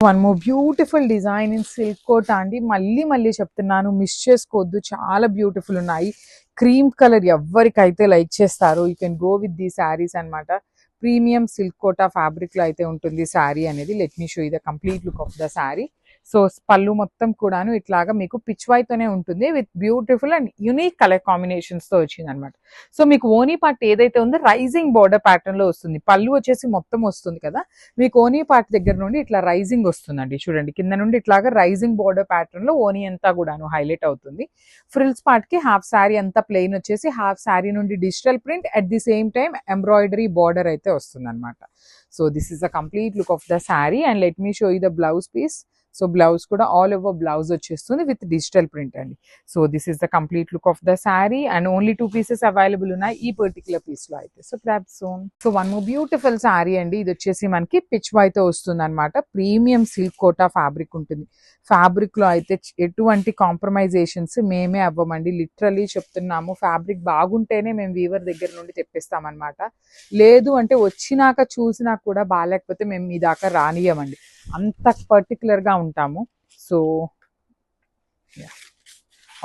One more beautiful design in silk Kota అండి. మళ్ళీ చెప్తున్నాను, మిస్ చేసుకోవద్దు, చాలా బ్యూటిఫుల్ ఉన్నాయి. క్రీమ్ కలర్ ఎవరికైతే లైక్ చేస్తారో you can go with the saris అనమాట. ప్రీమియం సిల్క్ కోటా ఫ్యాబ్రిక్ లో అయితే ఉంటుంది శారీ అనేది. Let me show you the complete look of the sari. So పళ్ళు మొత్తం కూడాను ఇట్లాగా మీకు పిచ్ వైతోనే ఉంటుంది with beautiful and unique colour combinations తో వచ్చింది అనమాట. సో మీకు ఓనీ పార్ట్ ఏదైతే ఉందో రైజింగ్ బోర్డర్ ప్యాటర్న్ లో వస్తుంది. పళ్ళు వచ్చేసి మొత్తం వస్తుంది కదా, మీకు ఓనీ పార్ట్ దగ్గర నుండి ఇట్లా రైజింగ్ వస్తుందండి. చూడండి, కింద నుండి ఇట్లాగా రైజింగ్ బోర్డర్ ప్యాటర్న్ లో ఓనీ అంతా కూడాను హైలైట్ అవుతుంది. ఫ్రిల్స్ పార్ట్ కి హాఫ్ శారీ అంతా ప్లెయిన్ వచ్చేసి హాఫ్ శారీ నుండి digital print at the same time embroidery border అయితే వస్తుంది అనమాట. So this is the complete look of the sari and let me show you the blouse piece. So blouse కూడా all over blouse వచ్చేస్తుంది with digital print అండి. So this is the complete look of the sari and only 2 pieces available ఉన్నాయి ఈ particular piece లో అయితే. So grab సోన్. So one more beautiful sari అండి. ఇది వచ్చేసి మనకి పిచ్ వైతో వస్తుంది అనమాట. ప్రీమియం సిల్క్ కోటా ఫ్యాబ్రిక్ ఉంటుంది. ఫ్యాబ్రిక్ లో అయితే ఎటువంటి కాంప్రమైజేషన్స్ మేమే అవ్వమండి. లిటరలీ చెప్తున్నాము, ఫ్యాబ్రిక్ బాగుంటేనే మేము వీవర్ దగ్గర నుండి తెప్పిస్తామన్నమాట. లేదు అంటే వచ్చినాక చూసినా కూడా బాగాలేకపోతే మేము మీ దాకా రానియమండి, అంత పర్టికులర్గా ఉంటాము. సో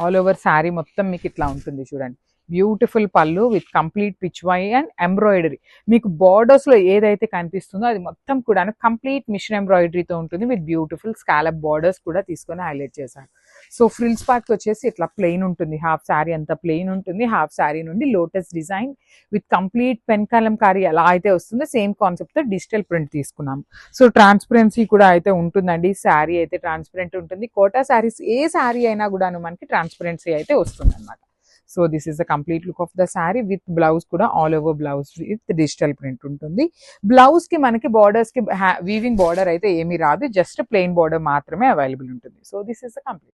ఆల్ ఓవర్ శారీ మొత్తం మీకు ఇట్లా ఉంటుంది చూడండి. బ్యూటిఫుల్ పళ్ళు విత్ కంప్లీట్ పిచ్ వై అండ్ ఎంబ్రాయిడరీ. మీకు బార్డర్స్లో ఏదైతే కనిపిస్తుందో అది మొత్తం కూడా కంప్లీట్ మిషన్ ఎంబ్రాయిడరీతో ఉంటుంది విత్ బ్యూటిఫుల్ స్కాలప్ బార్డర్స్ కూడా తీసుకొని హైలైట్ చేశారు. సో ఫ్రిల్స్ పార్ట్ వచ్చేసి ఇట్లా ప్లెయిన్ ఉంటుంది. హాఫ్ శారీ అంతా ప్లెయిన్ ఉంటుంది. హాఫ్ శారీ నుండి lotus design with complete pen Kalamkari ఎలా అయితే వస్తుందో సేమ్ కాన్సెప్ట్తో డిజిటల్ ప్రింట్ తీసుకున్నాము. సో ట్రాన్స్పరెన్సీ కూడా అయితే ఉంటుందండి. శారీ అయితే ట్రాన్స్పరెంట్ ఉంటుంది. కోటా శారీస్ ఏ శారీ అయినా కూడాను మనకి ట్రాన్స్పరెన్సీ అయితే వస్తుంది అనమాట. So this is the complete look of the sari with blouse కూడా all over blouse with digital print ఉంటుంది. బ్లౌజ్ కి మనకి బార్డర్స్ కి వీవింగ్ బార్డర్ అయితే ఏమీ రాదు, జస్ట్ ప్లెయిన్ బార్డర్ మాత్రమే అవైలబుల్ ఉంటుంది. So this is the complete.